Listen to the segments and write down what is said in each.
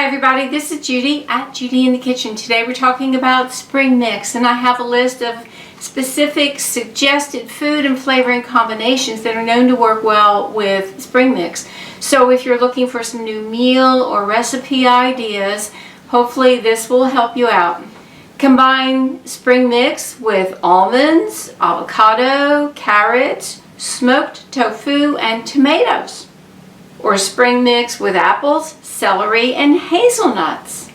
Hi everybody, this is Judy at Judy in the Kitchen. Today we're talking about spring mix, and I have a list of specific suggested food and flavoring combinations that are known to work well with spring mix. So if you're looking for some new meal or recipe ideas, hopefully this will help you out. Combine spring mix with almonds, avocado, carrots, smoked tofu, and tomatoes. Or spring mix with apples, celery, and hazelnuts.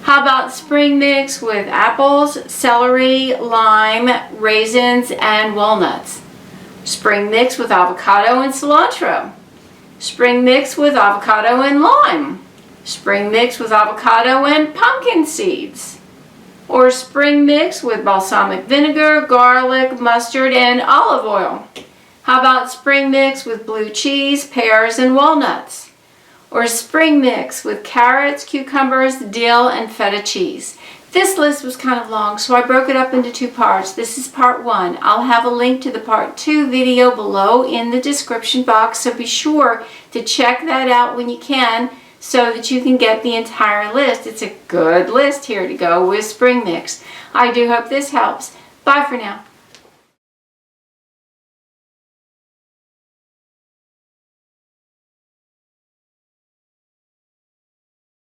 How about spring mix with apples, celery, lime, raisins, and walnuts? Spring mix with avocado and cilantro. Spring mix with avocado and lime. Spring mix with avocado and pumpkin seeds. Or spring mix with balsamic vinegar, garlic, mustard, and olive oil. How about spring mix with blue cheese, pears, and walnuts? Or spring mix with carrots, cucumbers, dill, and feta cheese? This list was kind of long, so I broke it up into two parts. This is part one. I'll have a link to the part two video below in the description box, so be sure to check that out when you can so that you can get the entire list. It's a good list here to go with spring mix. I do hope this helps. Bye for now.